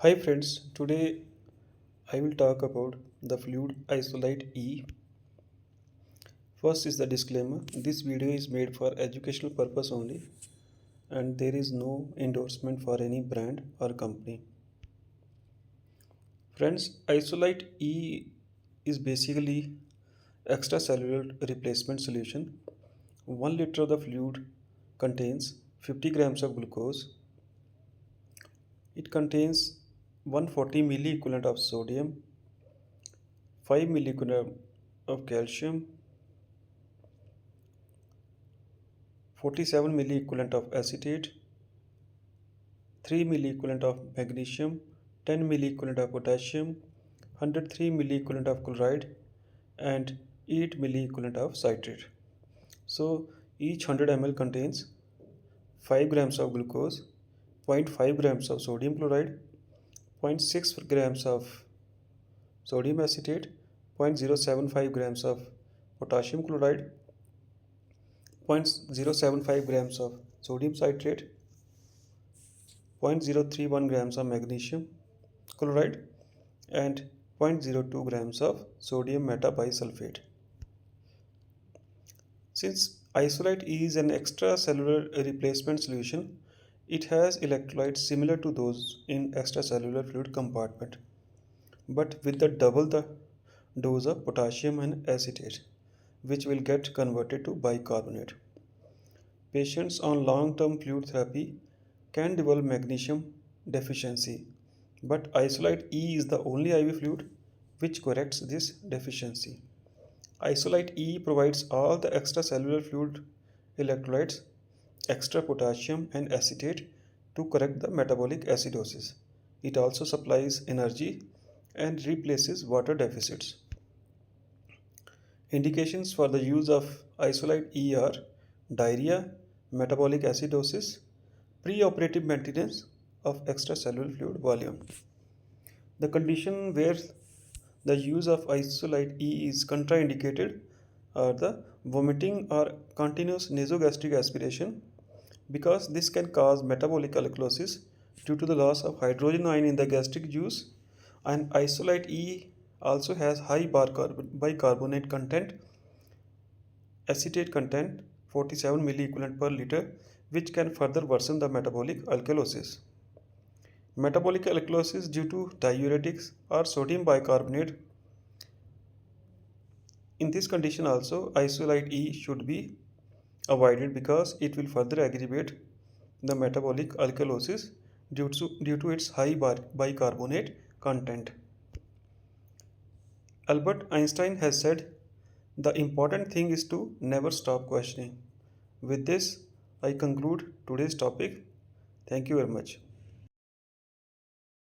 Hi friends, today I will talk about the fluid isolate E. First is the disclaimer. This video is made for educational purpose only and there is no endorsement for any brand or company. Friends, isolate E is basically extracellular replacement solution. 1 liter of the fluid contains 50 grams of glucose. It contains 140 milliequivalent of sodium, 5 milliequivalent of calcium, 47 milliequivalent of acetate, 3 milliequivalent of magnesium, 10 milliequivalent of potassium, 103 milliequivalent of chloride, and 8 milliequivalent of citrate. So each 100 ml contains 5 grams of glucose, zero point 0.5 grams of sodium chloride, 0.6 grams of sodium acetate, 0.075 grams of potassium chloride, 0.075 grams of sodium citrate, 0.031 grams of magnesium chloride, and 0.02 grams of sodium metabisulfate. Since isolate E is an extracellular replacement solution, it has electrolytes similar to those in extracellular fluid compartment, but with double the dose of potassium and acetate, which will get converted to bicarbonate. Patients on long-term fluid therapy can develop magnesium deficiency, but Isolite E is the only IV fluid which corrects this deficiency. Isolite E provides all the extracellular fluid electrolytes, extra potassium and acetate to correct the metabolic acidosis. It also supplies energy and replaces water deficits. Indications for the use of Isolite E are diarrhea, metabolic acidosis, preoperative maintenance of extracellular fluid volume. The condition where the use of Isolite E is contraindicated are the vomiting or continuous nasogastric aspiration because this can cause metabolic alkalosis due to the loss of hydrogen ion in the gastric juice, and Isolite E also has high bicarbonate content, acetate content 47 milliequivalent per liter, which can further worsen the metabolic alkalosis. Metabolic alkalosis due to diuretics or sodium bicarbonate. In this condition also, Isolite E should be avoided because it will further aggravate the metabolic alkalosis due to its high bicarbonate content. Albert Einstein has said, the important thing is to never stop questioning. With this, I conclude today's topic. Thank you very much.